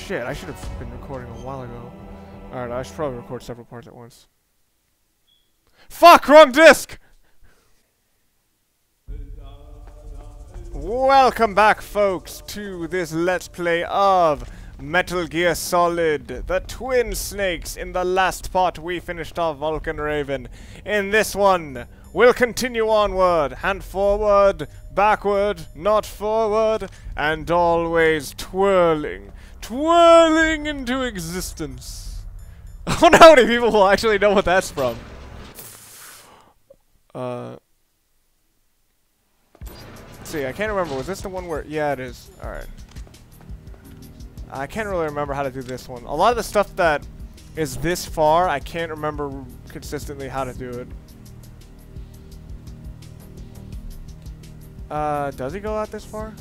shit, I should have been recording a while ago. Alright, I should probably record several parts at once. Fuck! Wrong disc! Welcome back, folks, to this Let's Play of Metal Gear Solid, the Twin Snakes. In the last part, we finished off Vulcan Raven. In this one, we'll continue onward, and forward, backward, not forward, and always twirling. Twirling into existence. I wonder how many people will actually know what that's from. Let's see, I can't remember. Was this the one where... Yeah, it is. Alright. I can't really remember how to do this one. A lot of the stuff that is this far, I can't remember consistently how to do it. Does he go out this far?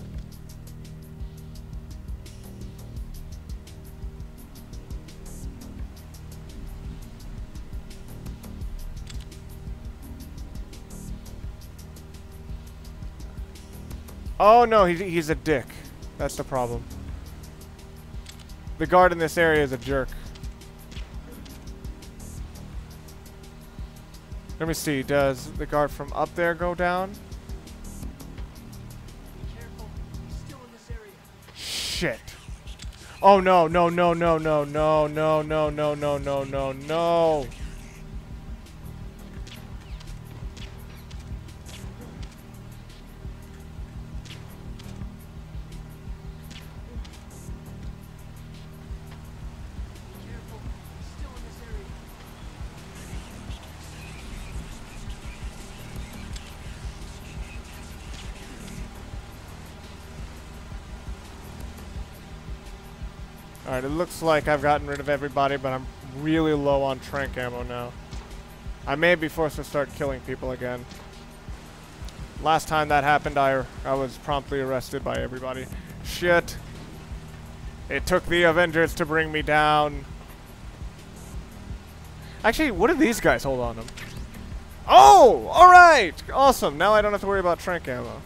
Oh no, he's a dick. That's the problem. The guard in this area is a jerk. Let me see, does the guard from up there go down? Careful, he's still in this area. Shit. Oh no, no, no, no, no, no, no, no, no, no, no, no, no. Careful, he's still in this area. Alright, it looks like I've gotten rid of everybody, but I'm really low on trank ammo now. I may be forced to start killing people again. Last time that happened, I was promptly arrested by everybody. Shit. It took the Avengers to bring me down. Actually, what do these guys hold on them? Oh! Alright! Awesome! Now I don't have to worry about trank ammo.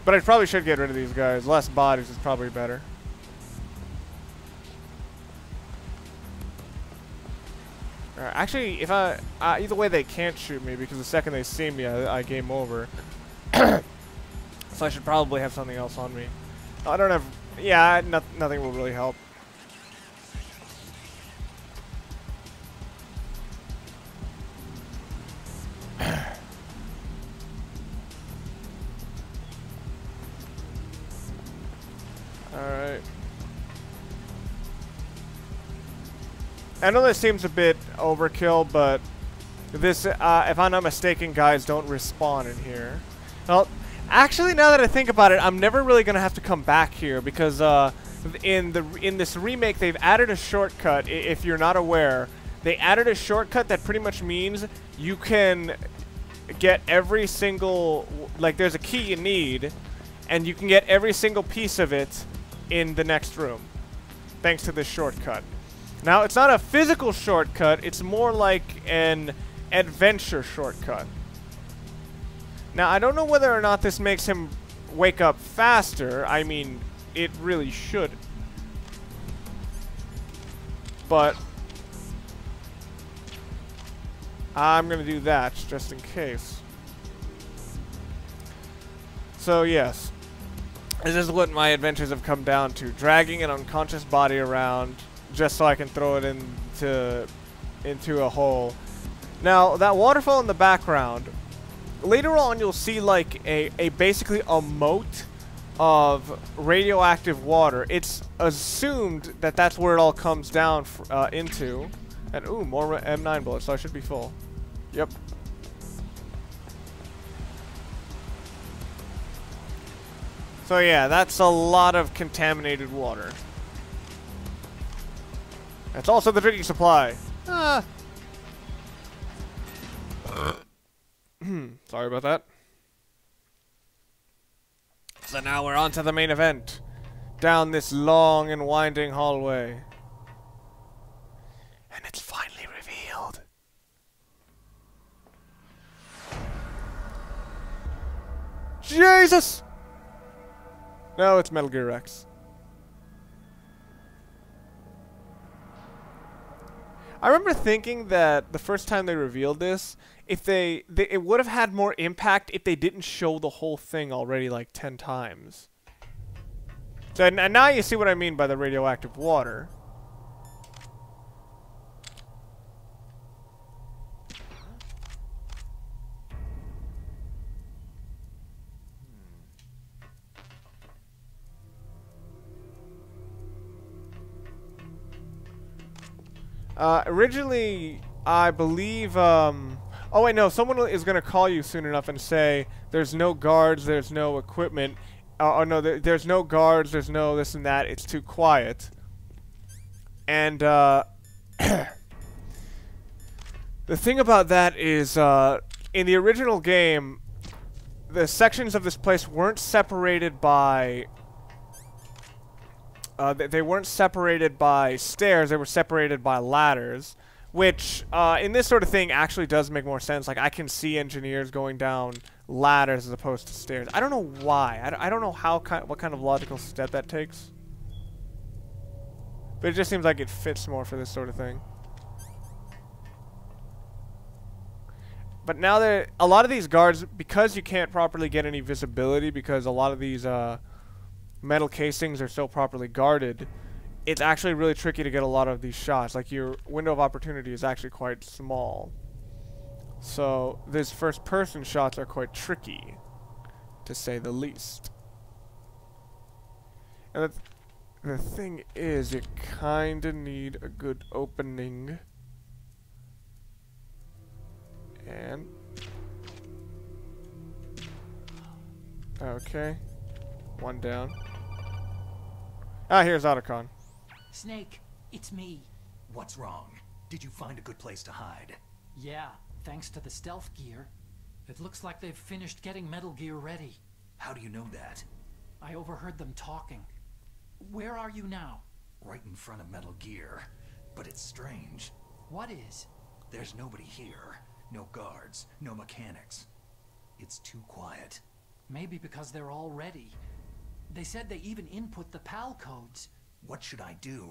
But I probably should get rid of these guys. Less bodies is probably better. Actually, if either way they can't shoot me because the second they see me, I game over. So I should probably have something else on me. I don't have, yeah, nothing will really help. Alright. I know this seems a bit overkill, but this, if I'm not mistaken, guys don't respawn in here. Well, actually, now that I think about it, I'm never really gonna have to come back here because in this remake they've added a shortcut. If you're not aware, they added a shortcut that pretty much means you can get every single, like, there's a key you need, and you can get every single piece of it in the next room, thanks to this shortcut. Now, it's not a physical shortcut, it's more like an adventure shortcut. Now, I don't know whether or not this makes him wake up faster. I mean, it really should. But I'm gonna do that, just in case. So, yes. This is what my adventures have come down to. Dragging an unconscious body around just so I can throw it into a hole. Now, that waterfall in the background, later on you'll see like a basically a moat of radioactive water. It's assumed that that's where it all comes down into. And ooh, more M9 bullets, so I should be full. Yep. So yeah, that's a lot of contaminated water. That's also the drinking supply. Ah. Sorry about that. So now we're on to the main event. Down this long and winding hallway. And it's finally revealed. Jesus! No, it's Metal Gear Rex. I remember thinking that the first time they revealed this, if it would have had more impact if they didn't show the whole thing already like 10 times. So, and now you see what I mean by the radioactive water. Originally, I believe, oh wait, no, someone is going to call you soon enough and say, there's no guards, there's no equipment, oh no, there's no guards, there's no this and that, it's too quiet. And, the thing about that is, in the original game, the sections of this place weren't separated by... they weren't separated by stairs, they were separated by ladders, which, in this sort of thing, actually does make more sense. Like, I can see engineers going down ladders as opposed to stairs. I don't know why. I don't know what kind of logical step that takes. But it just seems like it fits more for this sort of thing. But now that a lot of these guards, because you can't properly get any visibility, because a lot of these, metal casings are so properly guarded, it's actually really tricky to get a lot of these shots. Like, your window of opportunity is actually quite small. So, these first-person shots are quite tricky, to say the least. And the thing is, you kinda need a good opening. And... okay. One down. Ah, here's Otacon. Snake, it's me. What's wrong? Did you find a good place to hide? Yeah, thanks to the stealth gear. It looks like they've finished getting Metal Gear ready. How do you know that? I overheard them talking. Where are you now? Right in front of Metal Gear. But it's strange. What is? There's nobody here. No guards, no mechanics. It's too quiet. Maybe because they're all ready. They said they even input the PAL codes. What should I do?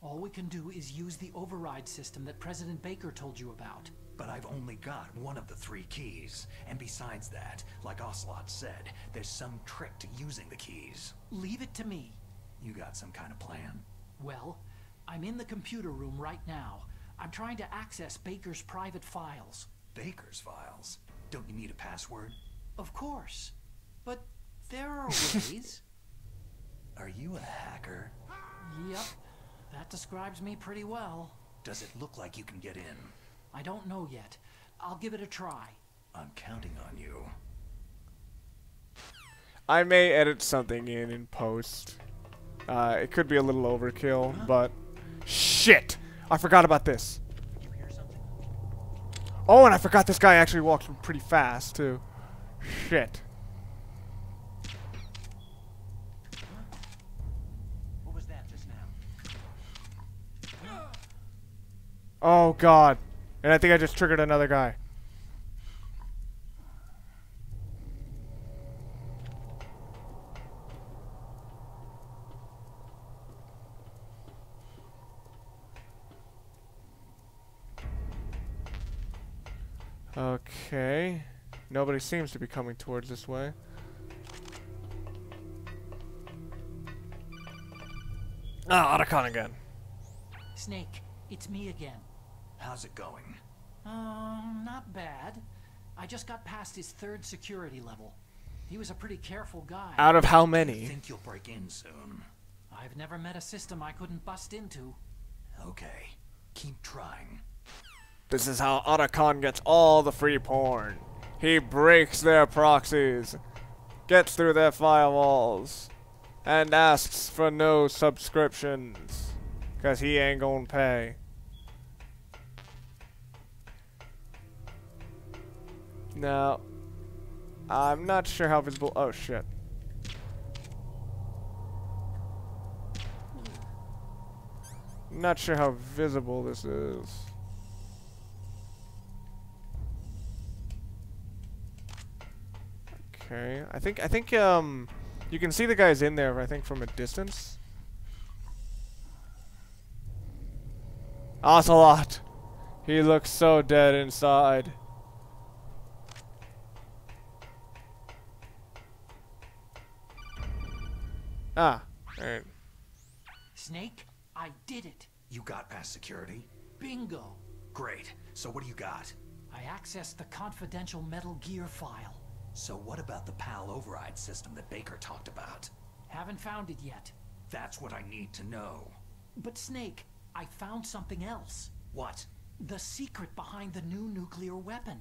All we can do is use the override system that President Baker told you about. But I've only got one of the 3 keys. And besides that, like Ocelot said, there's some trick to using the keys. Leave it to me. You got some kind of plan? Well, I'm in the computer room right now. I'm trying to access Baker's private files. Baker's files? Don't you need a password? Of course. But there are ways. Are you a hacker? Yep. That describes me pretty well. Does it look like you can get in? I don't know yet. I'll give it a try. I'm counting on you. I may edit something in post. It could be a little overkill, but... shit! I forgot about this. Did you hear something? Oh, and I forgot this guy actually walks pretty fast, too. Shit. What was that just now? Oh, God. And I think I just triggered another guy. Okay. Nobody seems to be coming towards this way. Ah, Otacon again. Snake, it's me again. How's it going? Not bad. I just got past his 3rd security level. He was a pretty careful guy. Out of how I many? think you'll break in soon. I've never met a system I couldn't bust into. Okay. Keep trying. This is how Otacon gets all the free porn. He breaks their proxies, gets through their firewalls, and asks for no subscriptions, 'cause he ain't gonna pay. Now, I'm not sure how visible... oh, shit. Not sure how visible this is. Okay, I think you can see the guys in there, I think, from a distance. Ocelot! He looks so dead inside. Ah, alright. Snake, I did it. You got past security? Bingo. Great. So what do you got? I accessed the confidential Metal Gear file. So what about the PAL override system that Baker talked about? Haven't found it yet. That's what I need to know. But Snake, I found something else. What? The secret behind the new nuclear weapon.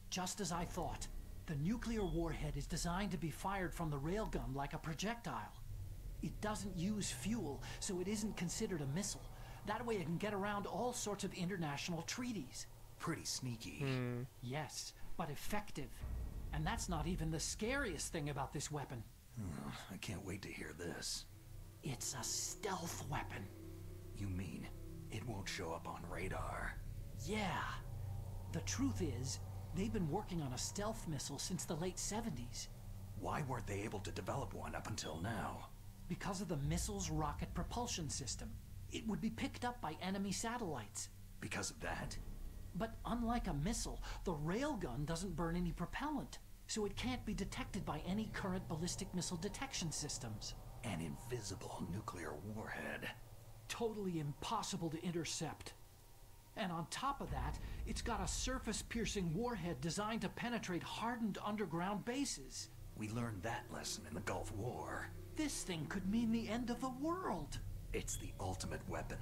Just as I thought, the nuclear warhead is designed to be fired from the railgun like a projectile. It doesn't use fuel, so it isn't considered a missile. That way it can get around all sorts of international treaties. Pretty sneaky. Yes, but effective. And that's not even the scariest thing about this weapon. I can't wait to hear this. It's a stealth weapon. You mean it won't show up on radar? Yeah. The truth is, they've been working on a stealth missile since the late 70s. Why weren't they able to develop one up until now? Because of the missile's rocket propulsion system. It would be picked up by enemy satellites. Because of that? But unlike a missile, the railgun doesn't burn any propellant, so it can't be detected by any current ballistic missile detection systems. An invisible nuclear warhead. Totally impossible to intercept. And on top of that, it's got a surface-piercing warhead designed to penetrate hardened underground bases. We learned that lesson in the Gulf War. This thing could mean the end of the world. It's the ultimate weapon.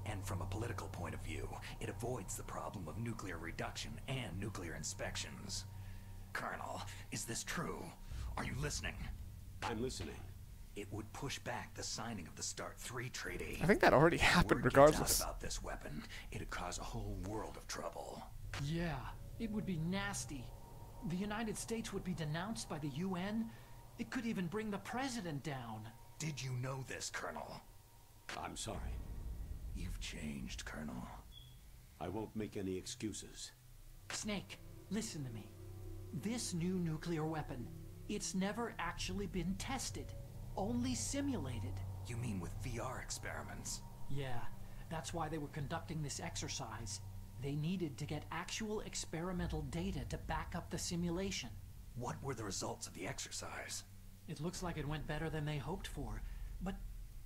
And from a political point of view, it avoids the problem of nuclear reduction and nuclear inspections. Colonel, is this true? Are you listening? I'm listening. It would push back the signing of the START III treaty. I think that already happened Word gets regardless. out about this weapon, it'd cause a whole world of trouble. Yeah, it would be nasty. The United States would be denounced by the UN. It could even bring the president down. Did you know this, Colonel? I'm sorry. You've changed, Colonel. I won't make any excuses. Snake, listen to me. This new nuclear weapon, it's never actually been tested. Only simulated. You mean with VR experiments? Yeah, that's why they were conducting this exercise. They needed to get actual experimental data to back up the simulation. What were the results of the exercise? It looks like it went better than they hoped for, but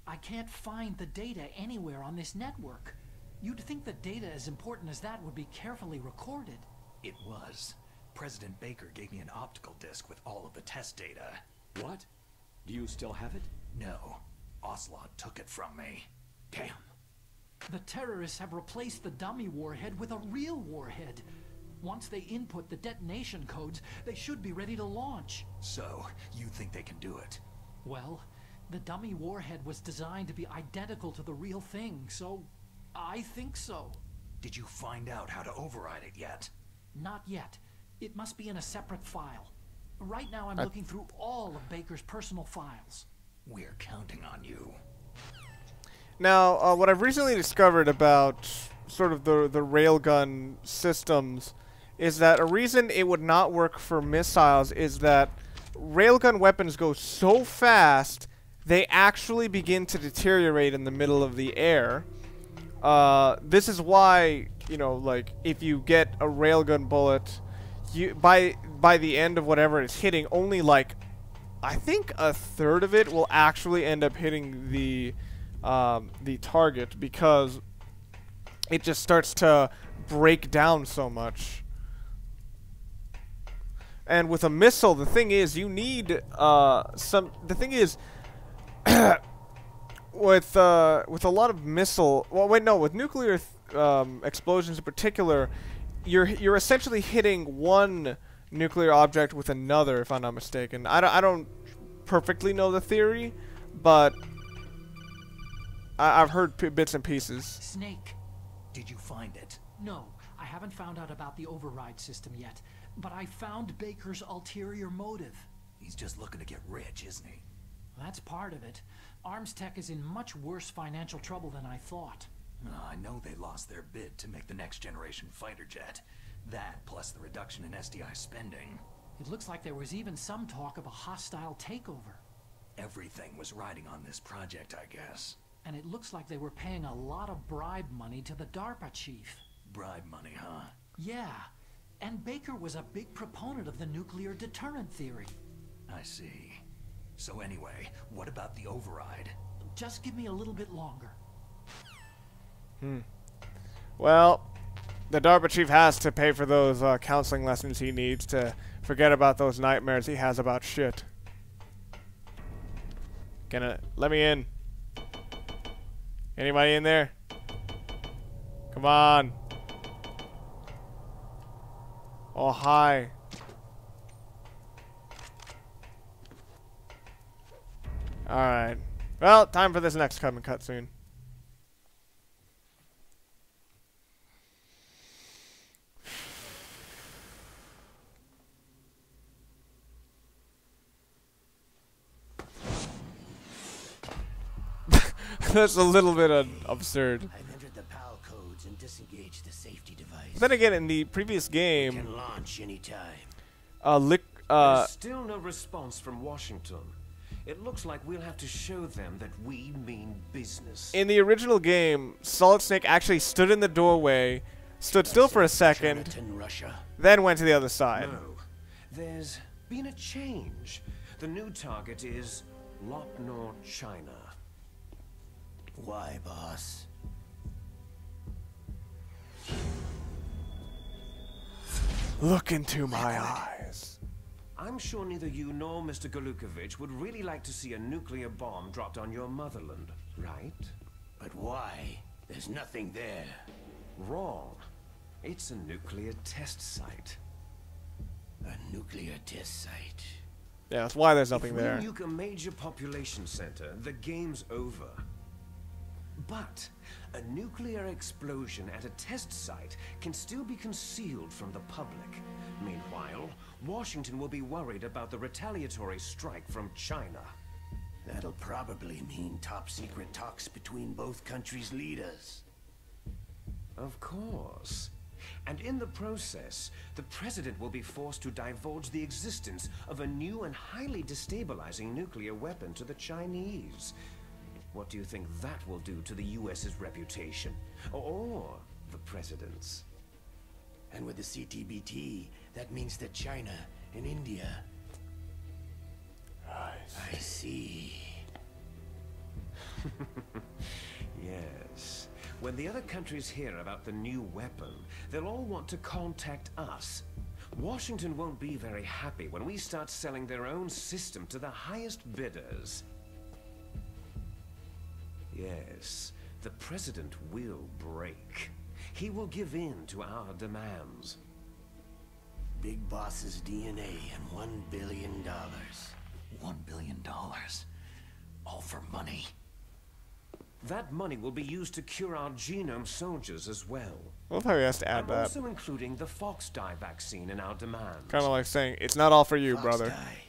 I can't find the data anywhere on this network. You'd think the data as important as that would be carefully recorded. It was. President Baker gave me an optical disc with all of the test data. What? Do you still have it? No. Ocelot took it from me. Damn. The terrorists have replaced the dummy warhead with a real warhead. Once they input the detonation codes, they should be ready to launch. So, you think they can do it? Well, the dummy warhead was designed to be identical to the real thing, so I think so. Did you find out how to override it yet? Not yet. It must be in a separate file. Right now I'm looking through all of Baker's personal files. We're counting on you. Now, what I've recently discovered about sort of the railgun systems is that a reason it would not work for missiles is that railgun weapons go so fast they actually begin to deteriorate in the middle of the air. This is why, you know, like, if you get a railgun bullet, by the end of whatever it's hitting, only like, I think a third of it will actually end up hitting the target, because it just starts to break down so much. And with a missile, the thing is, you need the thing is, with a lot of missile, well, wait, no, with nuclear explosions in particular, you're essentially hitting one nuclear object with another, if I'm not mistaken. I don't perfectly know the theory, but I've heard bits and pieces. Snake. Did you find it? No, I haven't found out about the override system yet, but I found Baker's ulterior motive. He's just looking to get rich, isn't he? That's part of it. Arms Tech is in much worse financial trouble than I thought. I know they lost their bid to make the next generation fighter jet. That, plus the reduction in SDI spending. It looks like there was even some talk of a hostile takeover. Everything was riding on this project, I guess. And it looks like they were paying a lot of bribe money to the DARPA chief. bribe money, huh? Yeah, and Baker was a big proponent of the nuclear deterrent theory. I see. So anyway, what about the override? Just give me a little bit longer. Well, the DARPA chief has to pay for those counseling lessons he needs to forget about those nightmares he has about shit. Let me in. Anybody in there? Come on. Oh, hi. Alright. Well, time for this next cutscene. That's a little bit absurd. I've entered the PAL codes and disengaged the safety device. But then again, in the previous game, Can launch anytime. There's still no response from Washington. It looks like we'll have to show them that we mean business. in the original game, Solid Snake actually stood in the doorway, stood still for a second, Jonathan, Russia. then went to the other side. No, there's been a change. The new target is Lopnor, China. Why, boss? Look into my eyes. I'm sure neither you nor Mr. Galukovich would really like to see a nuclear bomb dropped on your motherland, right? But why? There's nothing there. Wrong. It's a nuclear test site. A nuclear test site. Yeah, that's why there's nothing If we there. nuke a major population center, the game's over. But a nuclear explosion at a test site can still be concealed from the public. Meanwhile, Washington will be worried about the retaliatory strike from China. That'll probably mean top secret talks between both countries' leaders. Of course. And in the process, the president will be forced to divulge the existence of a new and highly destabilizing nuclear weapon to the Chinese. What do you think that will do to the US's reputation? Or the president's? And with the CTBT, that means that China and India. I see. Yes. When the other countries hear about the new weapon, they'll all want to contact us. Washington won't be very happy when we start selling their own system to the highest bidders. Yes, the president will break. He will give in to our demands. Big Boss's DNA and $1 billion. $1 billion. All for money. That money will be used to cure our genome soldiers as well. I love how he has to add I'm that. also including the fox dye vaccine in our demands. Kind of like saying, it's not all for you, Fox brother. dye.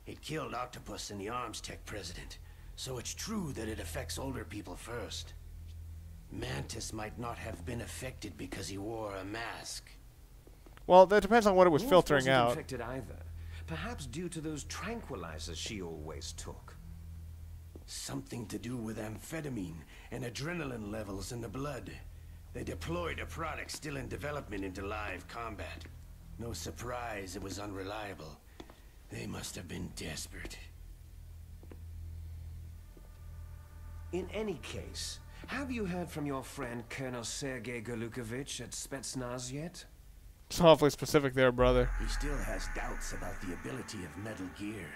It killed Octopus and the arms tech president. So it's true that it affects older people first. Mantis might not have been affected because he wore a mask. Well, that depends on what it was Wolf filtering wasn't out. infected either. Perhaps due to those tranquilizers she always took. Something to do with amphetamine and adrenaline levels in the blood. They deployed a product still in development into live combat. No surprise it was unreliable. They must have been desperate. In any case, have you heard from your friend Colonel Sergei Galukovich at Spetsnaz yet? It's awfully specific there, brother. He still has doubts about the ability of Metal Gear.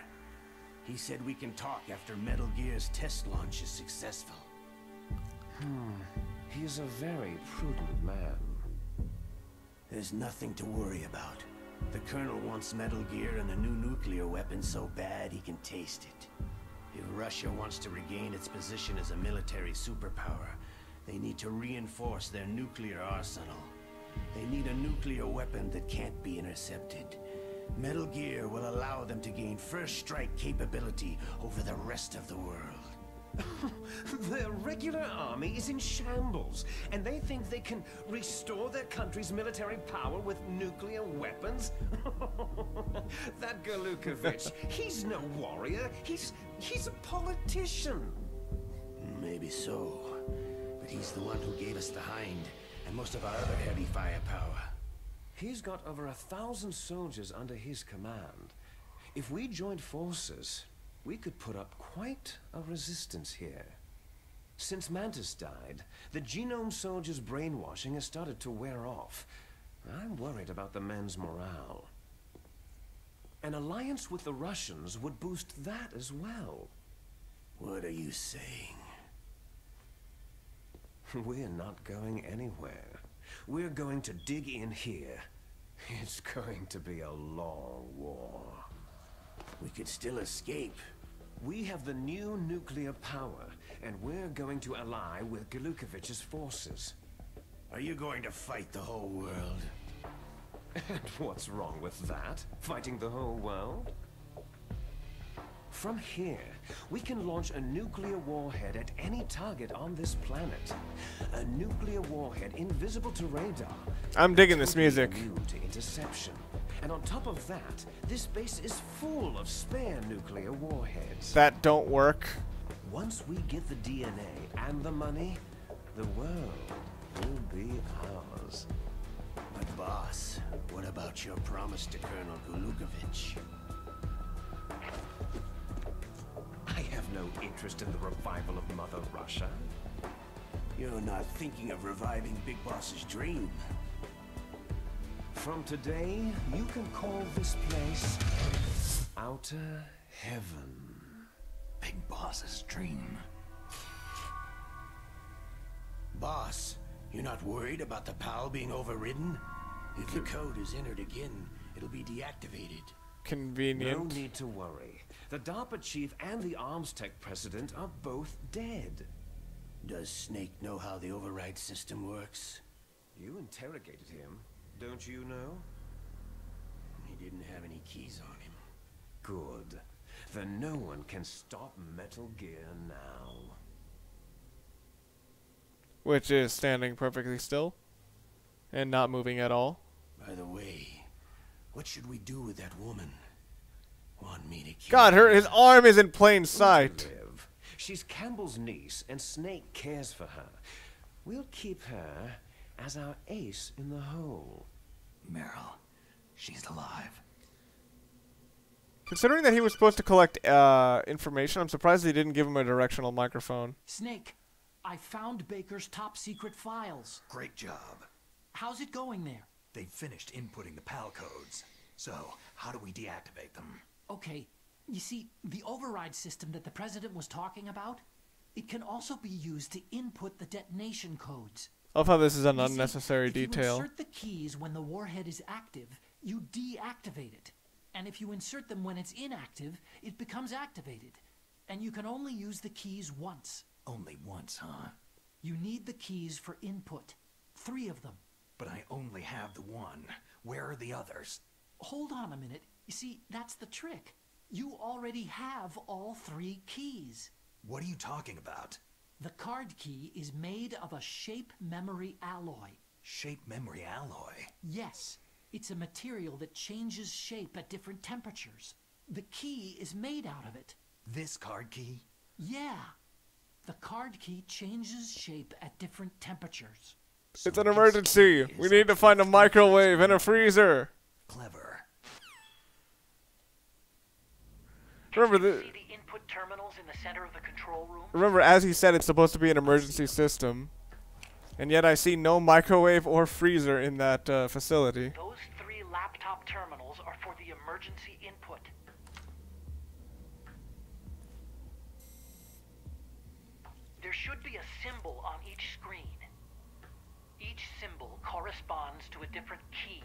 He said we can talk after Metal Gear's test launch is successful. He is a very prudent man. There's nothing to worry about. The Colonel wants Metal Gear and a new nuclear weapon so bad he can taste it. If Russia wants to regain its position as a military superpower, they need to reinforce their nuclear arsenal. They need a nuclear weapon that can't be intercepted. Metal Gear will allow them to gain first strike capability over the rest of the world. Their regular army is in shambles, and they think they can restore their country's military power with nuclear weapons? That Galukovich, he's no warrior. He's a politician. Maybe so, but he's the one who gave us the Hind, and most of our other heavy firepower. He's got over 1,000 soldiers under his command. If we joined forces, we could put up quite a resistance here. Since Mantis died, the Genome Soldiers' brainwashing has started to wear off. I'm worried about the men's morale. An alliance with the Russians would boost that as well. What are you saying? We're not going anywhere. We're going to dig in here. It's going to be a long war. We could still escape. We have the new nuclear power, and we're going to ally with Galukovich's forces. Are you going to fight the whole world? And what's wrong with that? Fighting the whole world? From here, we can launch a nuclear warhead at any target on this planet. A nuclear warhead invisible to radar. I'm digging this music. Immune to interception. And on top of that, this base is full of spare nuclear warheads. That don't work. Once we get the DNA and the money, the world will be ours. But boss, what about your promise to Colonel Galukovich? I have no interest in the revival of Mother Russia. You're not thinking of reviving Big Boss's dream. From today, you can call this place Outer Heaven. Big Boss's dream. Boss, you're not worried about the PAL being overridden? If the code is entered again, it'll be deactivated. Convenient. No need to worry. The DARPA chief and the Arms Tech president are both dead. Does Snake know how the override system works? You interrogated him, don't you know? He didn't have any keys on him. Good. Then no one can stop Metal Gear now. Which is standing perfectly still and not moving at all. By the way, what should we do with that woman? Want me to kill God, his arm is in plain sight. Liv. She's Campbell's niece, and Snake cares for her. We'll keep her as our ace in the hole. Meryl, she's alive. Considering that he was supposed to collect information, I'm surprised they didn't give him a directional microphone. Snake, I found Baker's top secret files. Great job. How's it going there? They've finished inputting the PAL codes. So, how do we deactivate them? Okay, you see, the override system that the president was talking about, it can also be used to input the detonation codes. I love how this is an You see, unnecessary if detail. you insert the keys when the warhead is active, you deactivate it. And if you insert them when it's inactive, it becomes activated. And you can only use the keys once. Only once, huh? You need the keys for input. 3 of them. But I only have the one. Where are the others? Hold on a minute. You see, that's the trick. You already have all 3 keys. What are you talking about? The card key is made of a shape memory alloy. Shape memory alloy? Yes, it's a material that changes shape at different temperatures. The key is made out of it. This card key? Yeah. The card key changes shape at different temperatures. So It's an this emergency. key We is need to find a actually microwave and a freezer. Clever. Remember, See the input terminals in the center of the control room? remember, as he said, it's supposed to be an emergency system. And yet I see no microwave or freezer in that facility. Those 3 laptop terminals are for the emergency input. There should be a symbol on each screen. Each symbol corresponds to a different key.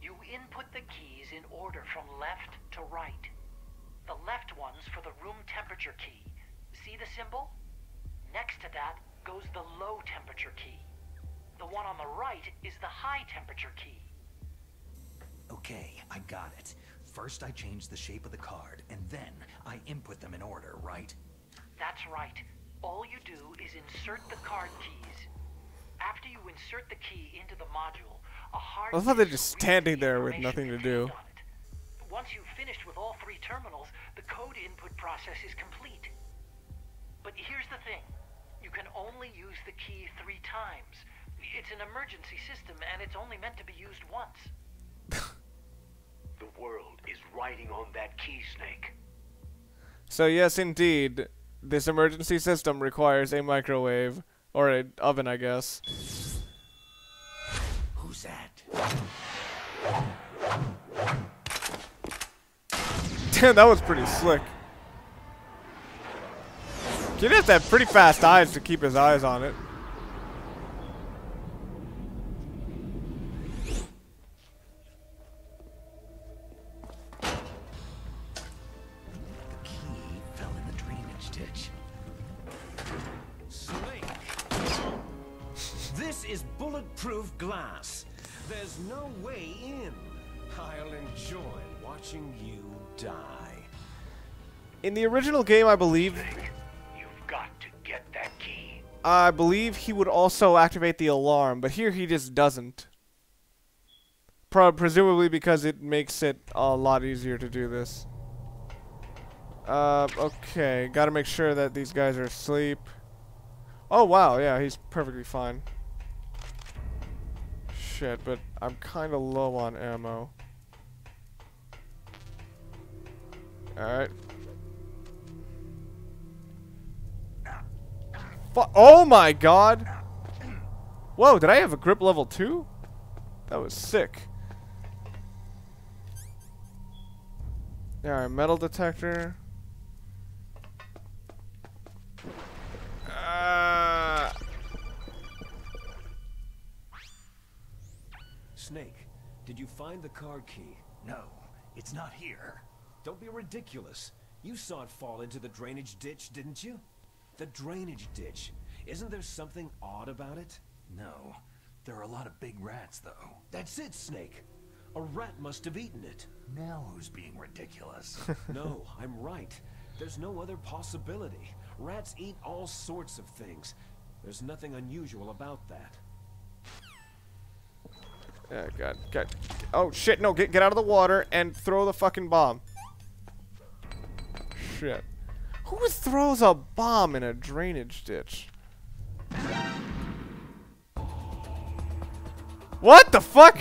You input the keys in order from left to right. The left one's for the room temperature key. See the symbol? Next to that goes the low temperature key. The one on the right is the high temperature key. Okay, I got it. First I change the shape of the card, and then I input them in order, right? That's right. All you do is insert the card keys. After you insert the key into the module, a hard I love how they're disk just reads standing the there with information nothing to contained do. on it. Once you've finished with all 3 terminals, the code input process is complete. But here's the thing. You can only use the key 3 times. It's an emergency system, and it's only meant to be used once. The world is riding on that key, Snake. So yes, indeed, this emergency system requires a microwave, or an oven, I guess. Who's that? Damn, that was pretty slick. Kid has to have pretty fast eyes to keep his eyes on it. The key fell in the drainage ditch. Snake! This is bulletproof glass. There's no way in. I'll enjoy watching you die. In the original game, I believe You've got to get that key. he would also activate the alarm, but here he just doesn't. Presumably because it makes it a lot easier to do this. Okay, gotta make sure that these guys are asleep. Oh wow, yeah, he's perfectly fine. Shit, but I'm kinda low on ammo. Alright. Oh my god! Whoa, did I have a grip level 2? That was sick. Alright, metal detector. Snake, did you find the card key? No, it's not here. Don't be ridiculous. You saw it fall into the drainage ditch, didn't you? The drainage ditch. Isn't there something odd about it? No, there are a lot of big rats, though. That's it, Snake. A rat must have eaten it. Now who's being ridiculous? No, I'm right. There's no other possibility. Rats eat all sorts of things. There's nothing unusual about that. Yeah, God. Oh shit, no, get out of the water and throw the fucking bomb. Shit. Who throws a bomb in a drainage ditch? What the fuck?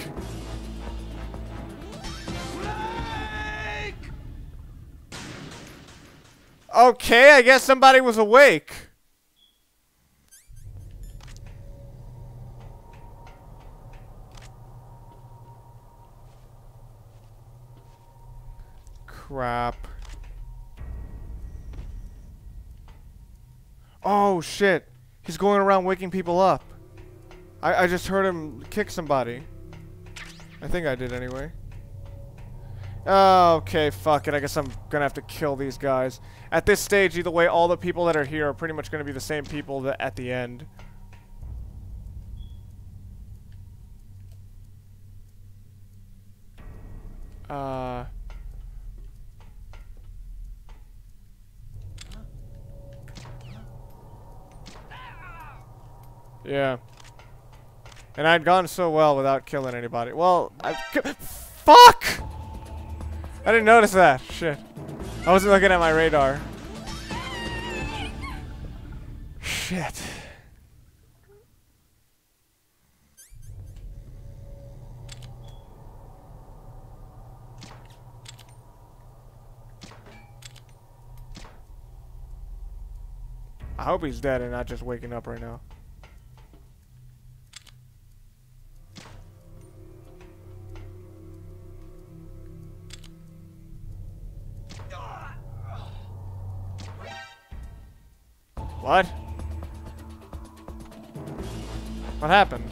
Okay, I guess somebody was awake. Crap. Oh shit. He's going around waking people up. I just heard him kick somebody. I think I did anyway. Okay, fuck it. I guess I'm gonna have to kill these guys. At this stage, either way, all the people that are here are pretty much gonna be the same people that at the end. Yeah. And I'd gone so well without killing anybody. Well, fuck! I didn't notice that. Shit. I wasn't looking at my radar. Shit. I hope he's dead and not just waking up right now. What? What happened?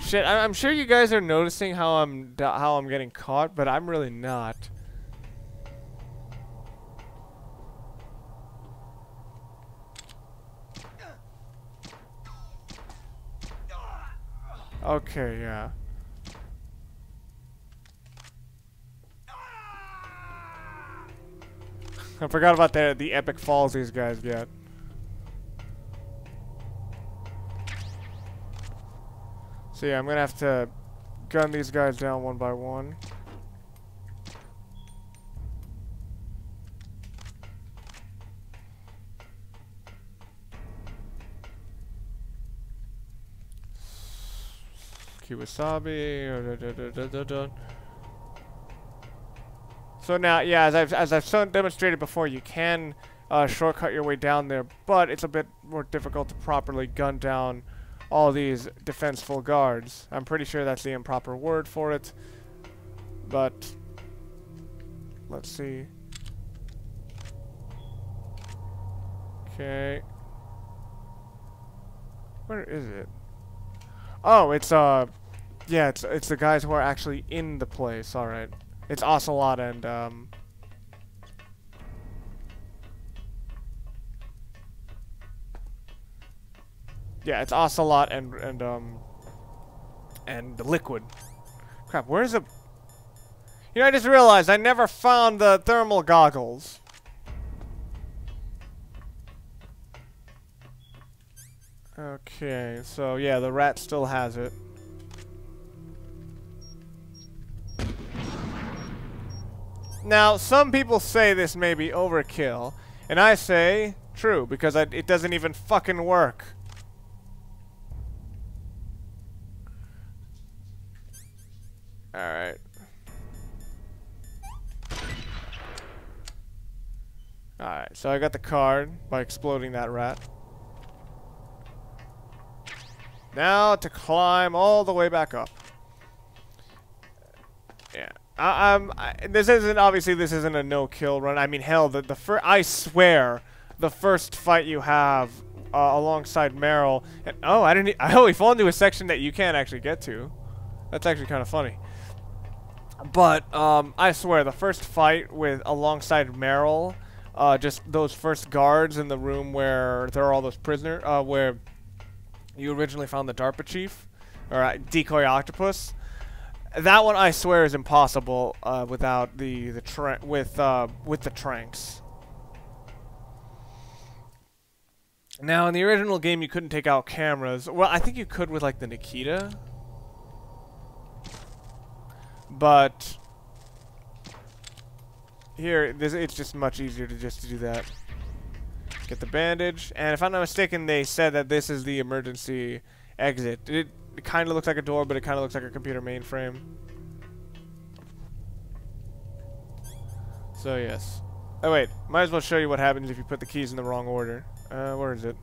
Shit, I'm sure you guys are noticing how I'm getting caught, but I'm really not. Okay, yeah. I forgot about the epic falls these guys get. So yeah, I'm gonna have to gun these guys down one by one. Kiwasabi. So now, yeah, as I've demonstrated before, you can shortcut your way down there, but it's a bit more difficult to properly gun down all these defenseful guards. I'm pretty sure that's the improper word for it, but let's see. Okay. Where is it? Oh, it's yeah, it's the guys who are actually in the place. All right. It's Ocelot and yeah, it's Ocelot and Liquid. Crap, where's the? You know, I just realized I never found the thermal goggles. Okay, so yeah, the rat still has it. Now, some people say this may be overkill, and I say true, because it doesn't even fucking work. Alright. Alright, so I got the card by exploding that rat. Now to climb all the way back up. Yeah. This isn't, obviously this isn't a no-kill run. I mean, hell, I swear, the first fight you have alongside Meryl, and we fall into a section that you can't actually get to. That's actually kind of funny. But I swear, the first fight alongside Meryl, just those first guards in the room where there are all those prisoners, where you originally found the DARPA chief, or decoy octopus. That one, I swear, is impossible without with the tranks. Now, in the original game, you couldn't take out cameras. Well, I think you could with like the Nikita, but here, it's just much easier to do that. Get the bandage, and if I'm not mistaken, they said that this is the emergency exit. It kind of looks like a door, but it kind of looks like a computer mainframe. So yes. Oh wait, might as well show you what happens if you put the keys in the wrong order. Where is it?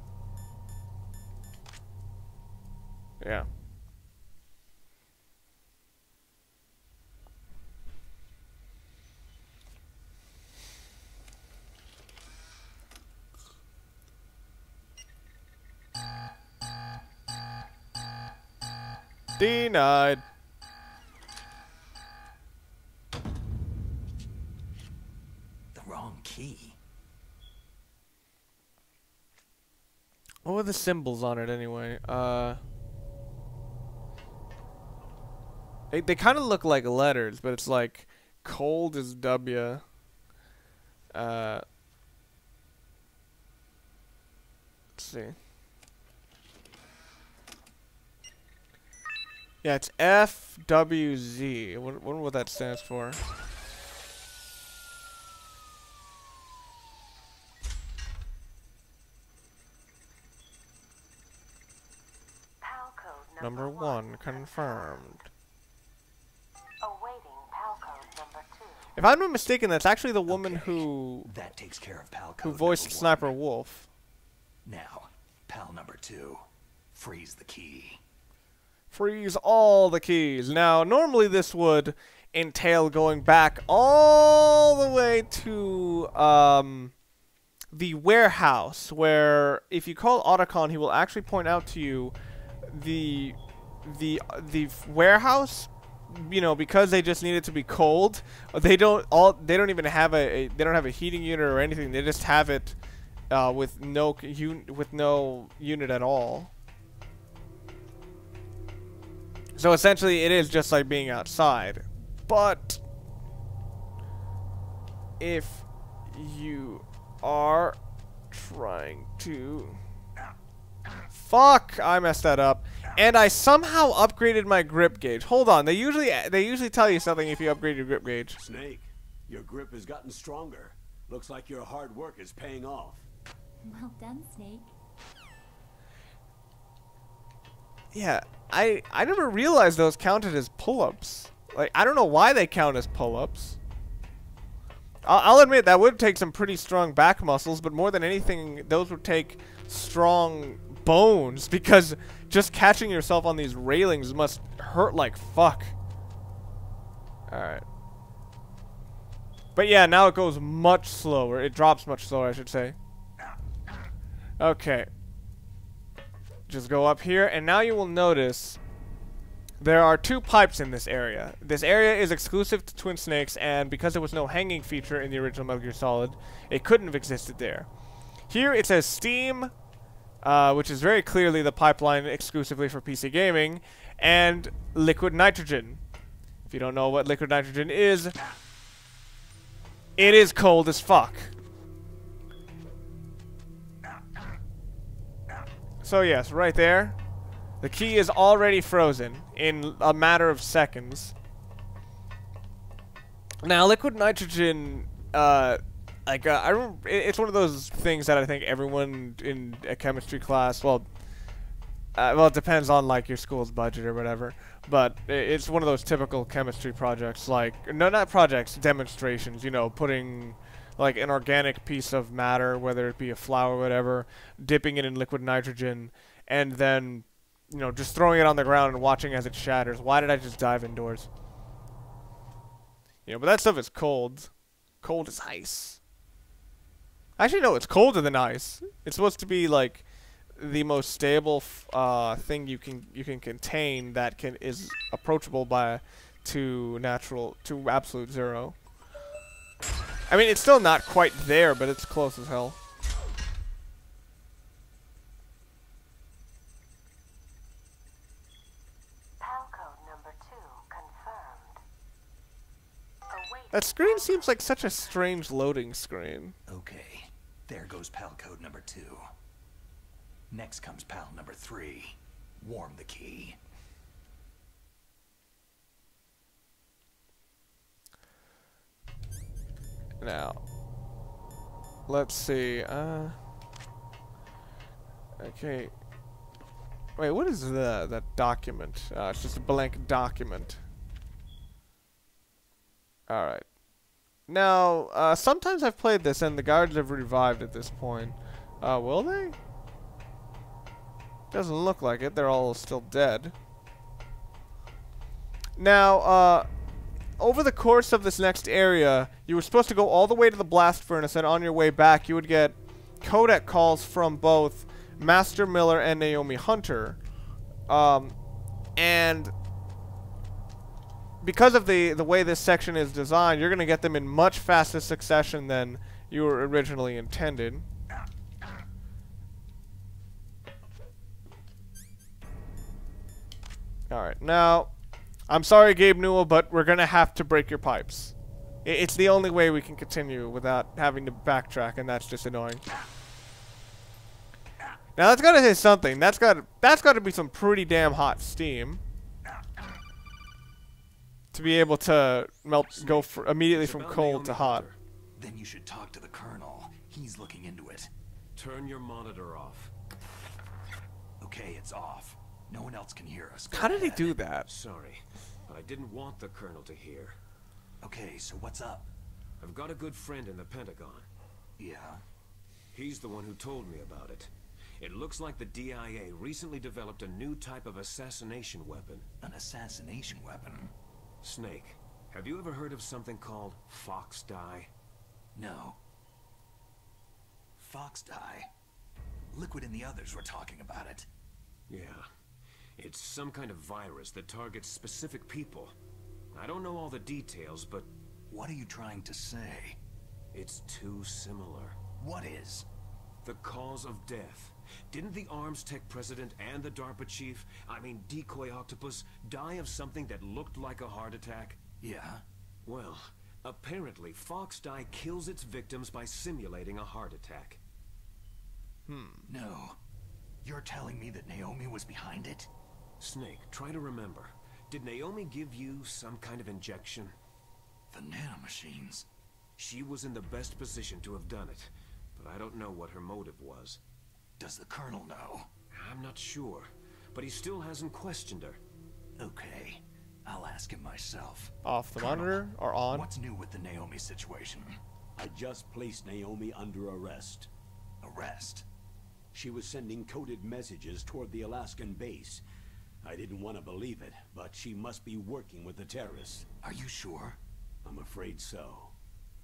Yeah. Denied. The wrong key. What were the symbols on it anyway? They kind of look like letters, but it's like cold is W. Let's see. Yeah, it's FWZ. I wonder what that stands for. PAL code Number 1 confirmed. Awaiting PAL code number 2. If I'm not mistaken, that's actually the woman who That takes care of PAL code who voiced number 1. Sniper Wolf. Now, PAL number 2. Freeze the key. Freeze all the keys. Now, normally this would entail going back all the way to the warehouse, where if you call Otacon, he will actually point out to you the warehouse. You know, because they just need it to be cold. They don't even have they don't have a heating unit or anything. They just have it with no unit at all. So essentially, it is just like being outside. But if you are trying to... Fuck! I messed that up. And I somehow upgraded my grip gauge. Hold on, they usually tell you something if you upgrade your grip gauge. Snake, your grip has gotten stronger. Looks like your hard work is paying off. Well done, Snake. Yeah, I never realized those counted as pull-ups. Like, I don't know why they count as pull-ups. I'll admit that would take some pretty strong back muscles, but more than anything, those would take strong bones, because just catching yourself on these railings must hurt like fuck. Alright. But yeah, now it goes much slower. It drops much slower, I should say. Okay. Just go up here, and now you will notice there are 2 pipes in this area. This area is exclusive to Twin Snakes, and because there was no hanging feature in the original Metal Gear Solid, it couldn't have existed there. Here it says Steam, which is very clearly the pipeline exclusively for PC gaming, and liquid nitrogen. If you don't know what liquid nitrogen is, it is cold as fuck. So yes, right there, the key is already frozen in a matter of seconds. Now, liquid nitrogen, I remember, it's one of those things that I think everyone in a chemistry class, well, it depends on like your school's budget or whatever, but it's one of those typical chemistry projects, like, no, not projects, demonstrations, you know, putting like an organic piece of matter, whether it be a flour or whatever, dipping it in liquid nitrogen, and then, you know, just throwing it on the ground and watching as it shatters. Why did I just dive indoors? You know, but that stuff is cold. Cold as ice. Actually, no, it's colder than ice. It's supposed to be like the most stable thing you can contain that is approachable to absolute zero. I mean, it's still not quite there, but it's close as hell. PAL code number 2 confirmed. Await That screen seems like such a strange loading screen. Okay, there goes PAL code number 2. Next comes PAL number 3. Warm the key. Now, let's see. Okay. Wait, what is that document? It's just a blank document. All right. Now, sometimes I've played this and the guards have revived at this point. Will they? Doesn't look like it. They're all still dead. Now, over the course of this next area, you were supposed to go all the way to the blast furnace, and on your way back, you would get codec calls from both Master Miller and Naomi Hunter. And because of the way this section is designed, you're going to get them in much faster succession than you were originally intended. Alright, now, I'm sorry, Gabe Newell, but we're going to have to break your pipes. It's the only way we can continue without having to backtrack, and that's just annoying. Now, that's got to say something. That's got to be some pretty damn hot steam to be able to go immediately from cold to hot. Then you should talk to the Colonel. He's looking into it. Turn your monitor off. Okay, it's off. No one else can hear us. How did he do that? Sorry, but I didn't want the Colonel to hear. Okay, so what's up? I've got a good friend in the Pentagon. Yeah? He's the one who told me about it. It looks like the DIA recently developed a new type of assassination weapon. An assassination weapon? Snake, have you ever heard of something called fox dye? No. Fox dye? Liquid and the others were talking about it. Yeah. It's some kind of virus that targets specific people. I don't know all the details, but... What are you trying to say? It's too similar. What is? The cause of death. Didn't the Arms Tech president and the DARPA chief, Decoy Octopus, die of something that looked like a heart attack? Yeah? Well, apparently fox dye kills its victims by simulating a heart attack. No. You're telling me that Naomi was behind it? Snake, try to remember. Did Naomi give you some kind of injection? The nanomachines. She was in the best position to have done it, but I don't know what her motive was. Does the Colonel know? I'm not sure, but he still hasn't questioned her. Okay, I'll ask him myself. Off the Colonel, monitor or on? What's new with the Naomi situation? I just placed Naomi under arrest. Arrest? She was sending coded messages toward the Alaskan base. I didn't want to believe it, but she must be working with the terrorists. Are you sure? I'm afraid so.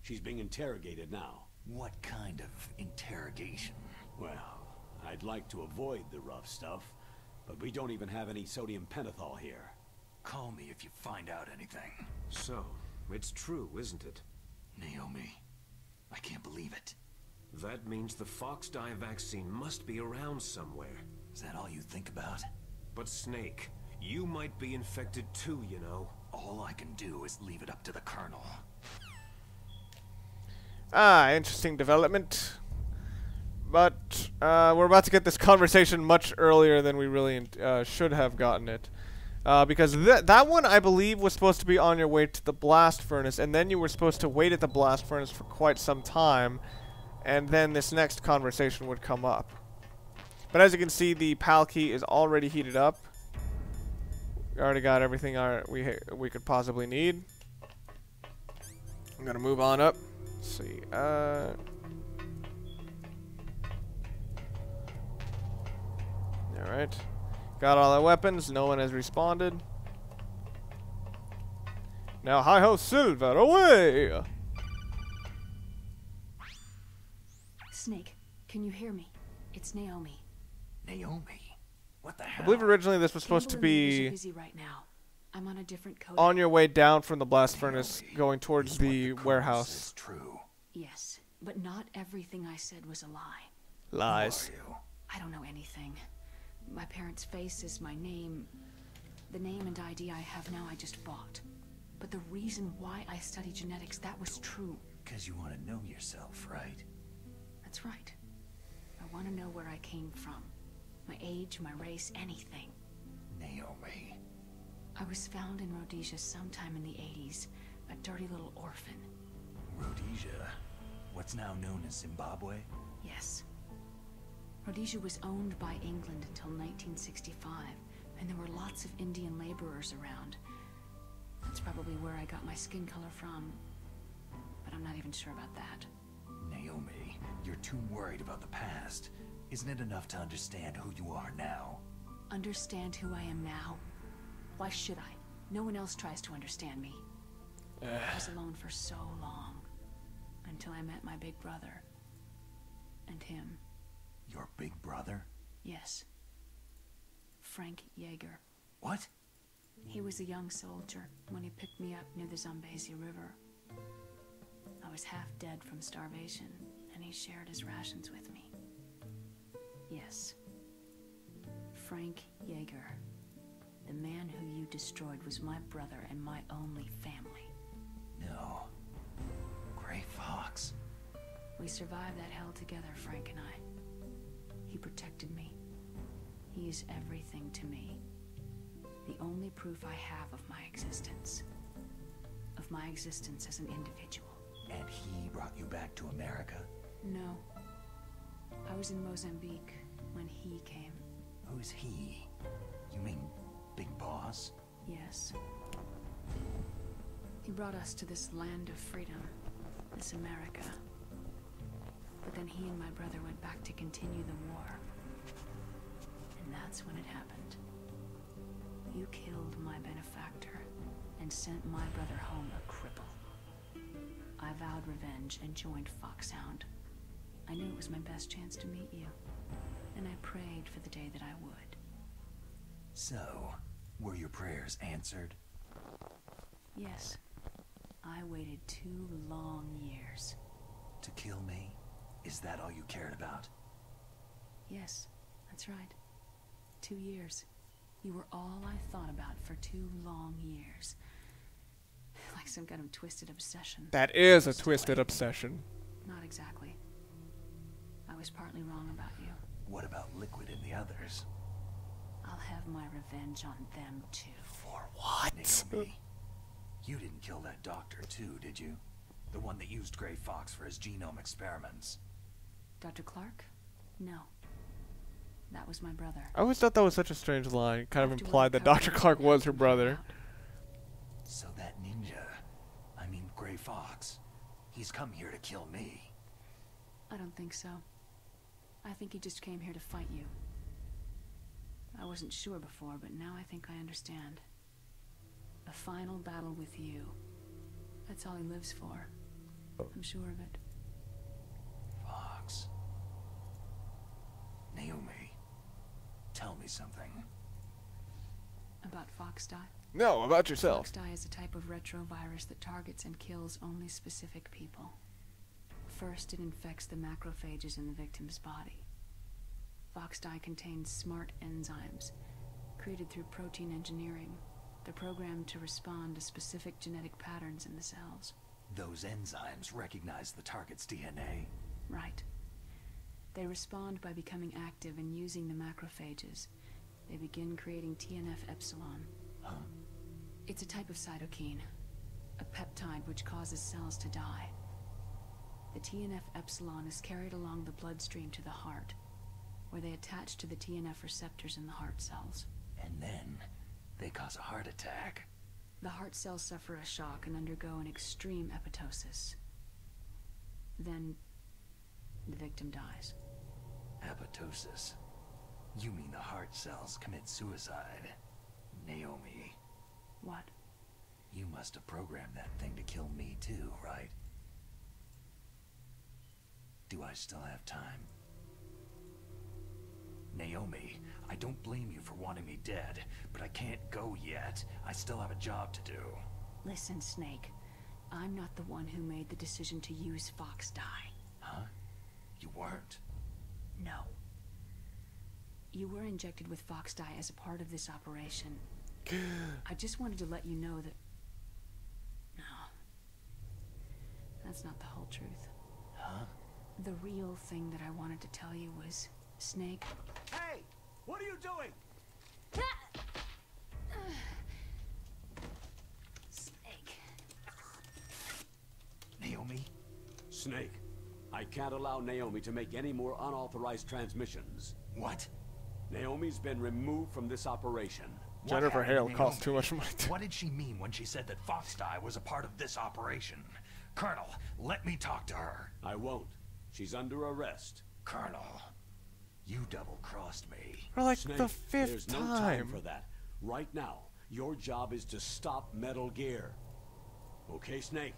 She's being interrogated now. What kind of interrogation? Well, I'd like to avoid the rough stuff, but we don't even have any sodium pentothal here. Call me if you find out anything. So, it's true, isn't it? Naomi, I can't believe it. That means the fox dye vaccine must be around somewhere. Is that all you think about? But Snake, you might be infected too, you know. All I can do is leave it up to the Colonel. Ah, interesting development. But we're about to get this conversation much earlier than we really should have gotten it. Because that one, I believe, was supposed to be on your way to the blast furnace, and then you were supposed to wait at the blast furnace for quite some time, and then this next conversation would come up. But as you can see, the PAL key is already heated up. We already got everything we could possibly need. I'm gonna move on up. Let's see. Alright. Got all our weapons. No one has responded. Now, hi-ho, Silver, away! Snake, can you hear me? It's Naomi. Naomi? What the I hell? believe originally this was supposed to Campbell and Naomi be are busy right now. I'm on a different code. on your way down from the blast furnace, Naomi, going towards is what the Colonel warehouse. says true. Yes, but not everything I said was a lie. Lies. Who are you? I don't know anything. My parents' face is my name. The name and ID I have now I just bought. But the reason why I study genetics, that was true. 'Cause you want to know yourself, right? That's right. I want to know where I came from. My age, my race, anything. Naomi. I was found in Rhodesia sometime in the 80s. A dirty little orphan. Rhodesia? What's now known as Zimbabwe? Yes. Rhodesia was owned by England until 1965, and there were lots of Indian laborers around. That's probably where I got my skin color from, but I'm not even sure about that. Naomi, you're too worried about the past. Isn't it enough to understand who you are now? Understand who I am now? Why should I? No one else tries to understand me. I was alone for so long, until I met my big brother. And him. Your big brother? Yes. Frank Yeager. What? He was a young soldier when he picked me up near the Zambezi River. I was half dead from starvation, and he shared his rations with me. Yes. Frank Yeager. The man who you destroyed was my brother and my only family. No. Gray Fox. We survived that hell together, Frank and I. He protected me. He is everything to me. The only proof I have of my existence. Of my existence as an individual. And he brought you back to America? No. I was in Mozambique when he came. Who's he? You mean Big Boss? Yes. He brought us to this land of freedom. This America. But then he and my brother went back to continue the war. And that's when it happened. You killed my benefactor and sent my brother home a cripple. I vowed revenge and joined Foxhound. I knew it was my best chance to meet you, and I prayed for the day that I would. So, were your prayers answered? Yes. I waited 2 long years. To kill me? Is that all you cared about? Yes, that's right. 2 years. You were all I thought about for 2 long years. Like some kind of twisted obsession. That is a twisted obsession. Not exactly. I was partly wrong about you. What about Liquid and the others? I'll have my revenge on them too. For what? Naomi, you didn't kill that doctor too, did you? The one that used Gray Fox for his genome experiments. Dr. Clark? No. That was my brother. I always thought that was such a strange line. Kind of After we implied that recovered Dr. him, Clark we was had her to brother. find out. So that ninja, I mean Gray Fox, he's come here to kill me. I don't think so. I think he just came here to fight you. I wasn't sure before, but now I think I understand. A final battle with you. That's all he lives for. I'm sure of it. Fox. Naomi, tell me something. About Fox Die? No, about yourself. Fox Die is a type of retrovirus that targets and kills only specific people. First, it infects the macrophages in the victim's body. Fox Die contains smart enzymes, created through protein engineering. They're programmed to respond to specific genetic patterns in the cells. Those enzymes recognize the target's DNA. Right. They respond by becoming active and using the macrophages. They begin creating TNF-epsilon. Huh? It's a type of cytokine, a peptide which causes cells to die. The TNF-epsilon is carried along the bloodstream to the heart, where they attach to the TNF receptors in the heart cells. And then they cause a heart attack. The heart cells suffer a shock and undergo an extreme apoptosis. Then the victim dies. Apoptosis? You mean the heart cells commit suicide? Naomi, What? you must have programmed that thing to kill me too, right? Do I still have time? Naomi, I don't blame you for wanting me dead, but I can't go yet. I still have a job to do. Listen, Snake. I'm not the one who made the decision to use Fox Die. Huh? You weren't? No. You were injected with Fox Die as a part of this operation. I just wanted to let you know that... No. That's not the whole truth. Huh? The real thing that I wanted to tell you was, Snake... Hey! What are you doing? Snake. Naomi? Snake, I can't allow Naomi to make any more unauthorized transmissions. What? Naomi's been removed from this operation. Jennifer What happened Hale to costs too Naomi? much money. What did she mean when she said that Fox Die was a part of this operation? Colonel, let me talk to her. I won't. She's under arrest. Colonel, you double-crossed me. For like Snake, the fifth there's no time. time for that. Right now, your job is to stop Metal Gear. Okay, Snake?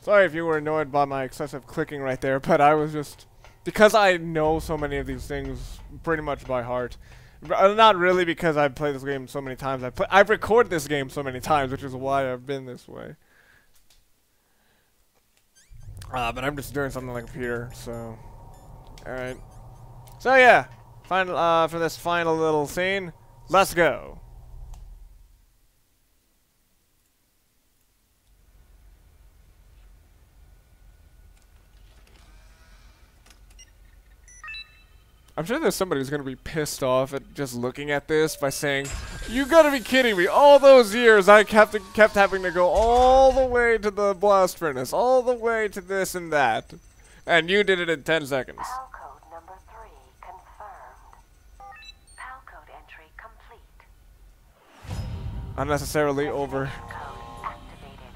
Sorry if you were annoyed by my excessive clicking right there, but I was just... Because I know so many of these things pretty much by heart. Not really because I've played this game so many times. I've recorded this game so many times, which is why I've been this way. But I'm just doing something like Peter, so... Alright. So yeah, final, for this final little scene, let's go. I'm sure there's somebody who's gonna be pissed off at just looking at this by saying, "You gotta be kidding me! All those years I kept having to go all the way to the blast furnace, all the way to this and that, and you did it in 10 seconds." PAL code number 3 confirmed. PAL code entry complete. Unnecessarily over. Code activated.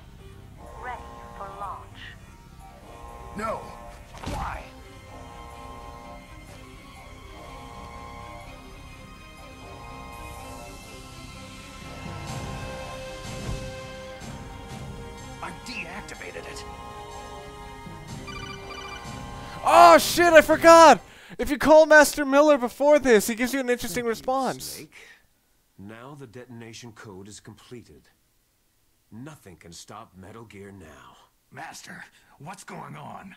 Ready for launch. No! Why? I deactivated it. Oh shit! I forgot. If you call Master Miller before this, he gives you an interesting response. Snake. Now the detonation code is completed. Nothing can stop Metal Gear now. Master, what's going on?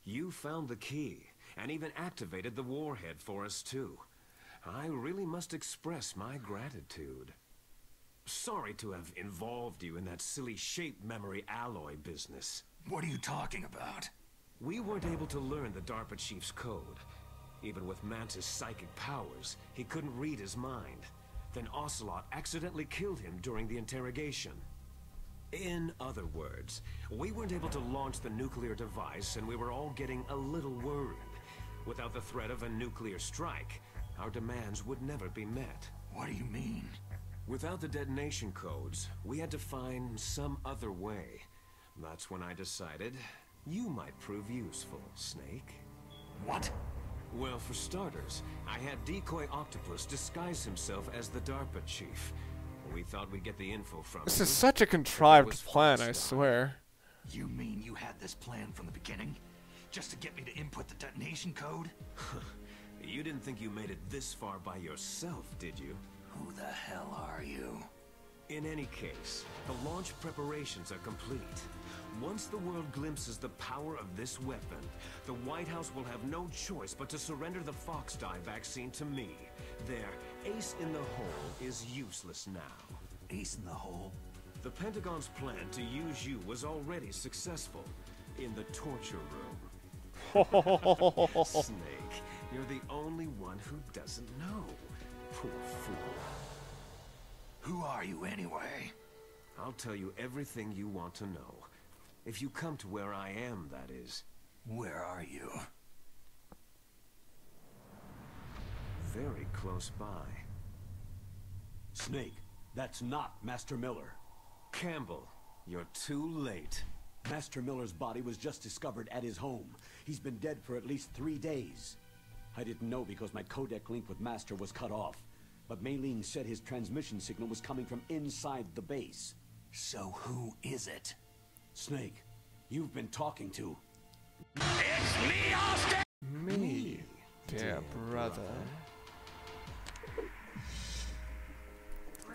You found the key, and even activated the warhead for us too. I really must express my gratitude. Sorry to have involved you in that silly shape memory alloy business. What are you talking about? We weren't able to learn the DARPA chief's code. Even with Mantis' psychic powers, he couldn't read his mind. Then Ocelot accidentally killed him during the interrogation. In other words, we weren't able to launch the nuclear device, and we were all getting a little worried. Without the threat of a nuclear strike, our demands would never be met. What do you mean? Without the detonation codes, we had to find some other way. That's when I decided you might prove useful, Snake. What? Well, for starters, I had Decoy Octopus disguise himself as the DARPA chief. We thought we'd get the info from This you, is such a contrived plan, I swear. You mean you had this plan from the beginning? Just to get me to input the detonation code? You didn't think you made it this far by yourself, did you? Who the hell are you? In any case, the launch preparations are complete. Once the world glimpses the power of this weapon, the White House will have no choice but to surrender the Fox dye vaccine to me. Their ace in the hole is useless now. Ace in the hole? The Pentagon's plan to use you was already successful in the torture room. Snake, you're the only one who doesn't know. Poor fool. Who are you anyway? I'll tell you everything you want to know. If you come to where I am, that is. Where are you? Very close by. Snake, that's not Master Miller. Campbell, you're too late. Master Miller's body was just discovered at his home. He's been dead for at least 3 days. I didn't know because my codec link with Master was cut off. But Mei-Ling said his transmission signal was coming from inside the base. So who is it? Snake, you've been talking to... It's me, Austin! Me, dear brother.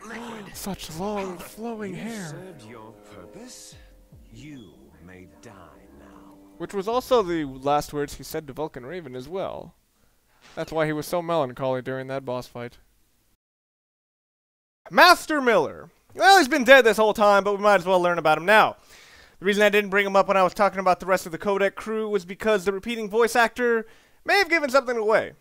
Liquid. Such long, flowing hair. Served your purpose? You may die now. Which was also the last words he said to Vulcan Raven as well. That's why he was so melancholy during that boss fight. Master Miller. Well, he's been dead this whole time, but we might as well learn about him now. The reason I didn't bring him up when I was talking about the rest of the codec crew was because the repeating voice actor may have given something away.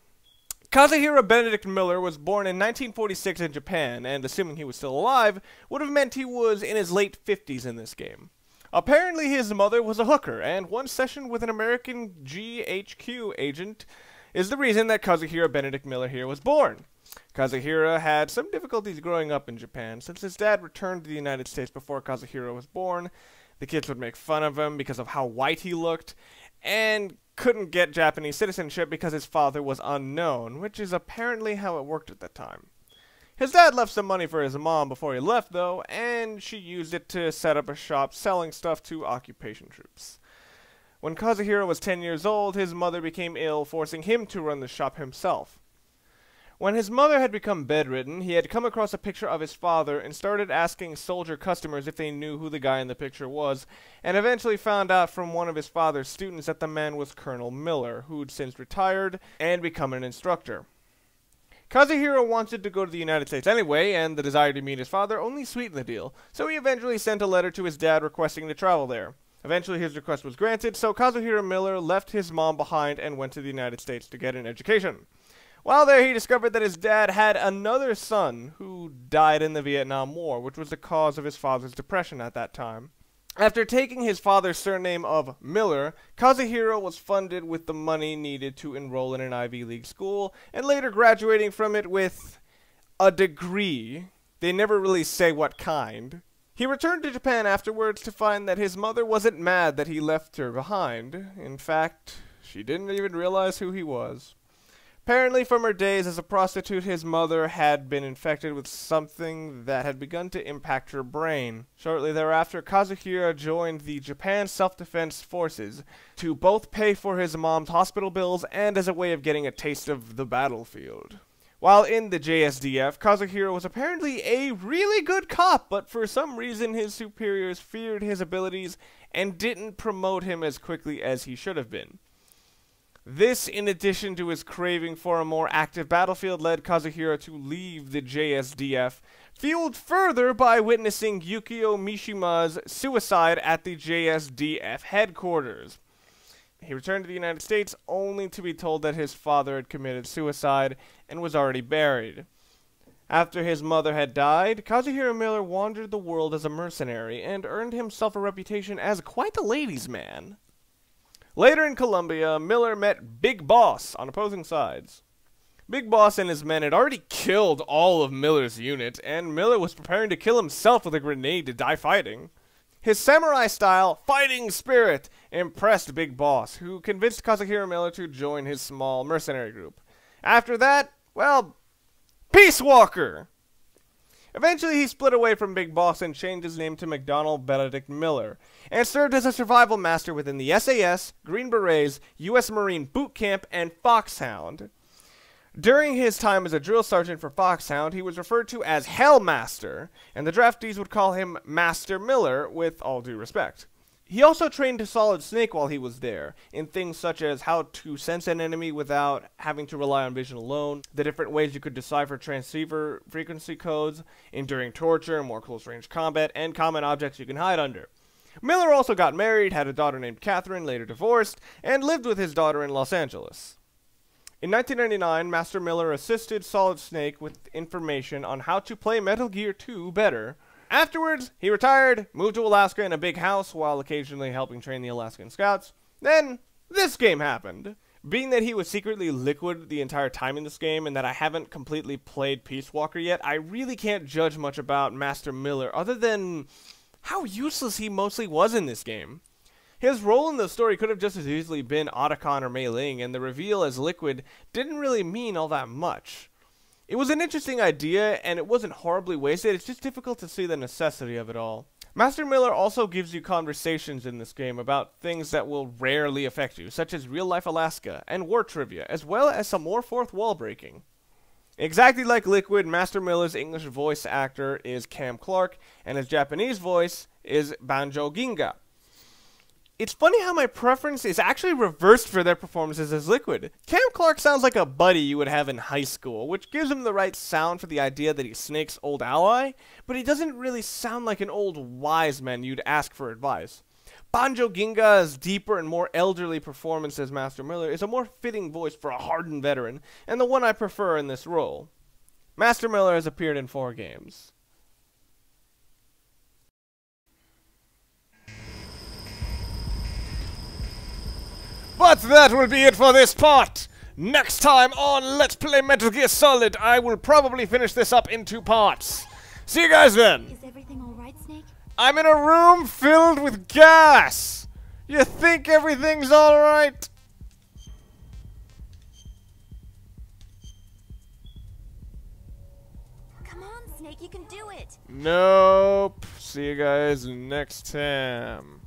Kazuhiro Benedict Miller was born in 1946 in Japan, and assuming he was still alive, would have meant he was in his late 50s in this game. Apparently his mother was a hooker, and one session with an American GHQ agent is the reason that Kazuhiro Benedict Miller here was born. Kazuhiro had some difficulties growing up in Japan. Since his dad returned to the United States before Kazuhiro was born, the kids would make fun of him because of how white he looked, and couldn't get Japanese citizenship because his father was unknown, which is apparently how it worked at that time. His dad left some money for his mom before he left, though, and she used it to set up a shop selling stuff to occupation troops. When Kazuhiro was 10 years old, his mother became ill, forcing him to run the shop himself. When his mother had become bedridden, he had come across a picture of his father and started asking soldier customers if they knew who the guy in the picture was, and eventually found out from one of his father's students that the man was Colonel Miller, who'd since retired and become an instructor. Kazuhiro wanted to go to the United States anyway, and the desire to meet his father only sweetened the deal, so he eventually sent a letter to his dad requesting to travel there. Eventually his request was granted, so Kazuhiro Miller left his mom behind and went to the United States to get an education. While there, he discovered that his dad had another son who died in the Vietnam War, which was the cause of his father's depression at that time. After taking his father's surname of Miller, Kazuhiro was funded with the money needed to enroll in an Ivy League school, and later graduating from it with a degree. They never really say what kind. He returned to Japan afterwards to find that his mother wasn't mad that he left her behind. In fact, she didn't even realize who he was. Apparently, from her days as a prostitute, his mother had been infected with something that had begun to impact her brain. Shortly thereafter, Kazuhiro joined the Japan Self-Defense Forces to both pay for his mom's hospital bills and as a way of getting a taste of the battlefield. While in the JSDF, Kazuhiro was apparently a really good cop, but for some reason his superiors feared his abilities and didn't promote him as quickly as he should have been. This, in addition to his craving for a more active battlefield, led Kazuhiro to leave the JSDF, fueled further by witnessing Yukio Mishima's suicide at the JSDF headquarters. He returned to the United States only to be told that his father had committed suicide and was already buried. After his mother had died, Kazuhiro Miller wandered the world as a mercenary and earned himself a reputation as quite a ladies' man. Later in Colombia, Miller met Big Boss on opposing sides. Big Boss and his men had already killed all of Miller's unit, and Miller was preparing to kill himself with a grenade to die fighting. His samurai-style fighting spirit impressed Big Boss, who convinced Kazuhiro Miller to join his small mercenary group. After that, well, Peace Walker! Eventually, he split away from Big Boss and changed his name to McDonald Benedict Miller, and served as a survival master within the SAS, Green Berets, U.S. Marine Boot Camp, and Foxhound. During his time as a drill sergeant for Foxhound, he was referred to as Hellmaster, and the draftees would call him Master Miller, with all due respect. He also trained to Solid Snake while he was there, in things such as how to sense an enemy without having to rely on vision alone, the different ways you could decipher transceiver frequency codes, enduring torture, more close-range combat, and common objects you can hide under. Miller also got married, had a daughter named Catherine, later divorced, and lived with his daughter in Los Angeles. In 1999, Master Miller assisted Solid Snake with information on how to play Metal Gear 2 better. Afterwards, he retired, moved to Alaska in a big house while occasionally helping train the Alaskan Scouts. Then, this game happened. Being that he was secretly Liquid the entire time in this game and that I haven't completely played Peace Walker yet, I really can't judge much about Master Miller other than how useless he mostly was in this game. His role in the story could have just as easily been Otacon or Mei Ling, and the reveal as Liquid didn't really mean all that much. It was an interesting idea, and it wasn't horribly wasted, it's just difficult to see the necessity of it all. Master Miller also gives you conversations in this game about things that will rarely affect you, such as real-life Alaska and war trivia, as well as some more fourth wall breaking. Exactly like Liquid, Master Miller's English voice actor is Cam Clark, and his Japanese voice is Banjo Ginga. It's funny how my preference is actually reversed for their performances as Liquid. Cam Clark sounds like a buddy you would have in high school, which gives him the right sound for the idea that he's Snake's old ally, but he doesn't really sound like an old wise man you'd ask for advice. Banjo Ginga's deeper and more elderly performance as Master Miller is a more fitting voice for a hardened veteran, and the one I prefer in this role. Master Miller has appeared in 4 games. But that will be it for this part! Next time on Let's Play Metal Gear Solid, I will probably finish this up in 2 parts. See you guys then! Is everything alright, Snake? I'm in a room filled with gas! You think everything's alright? Come on, Snake, you can do it! Nope. See you guys next time.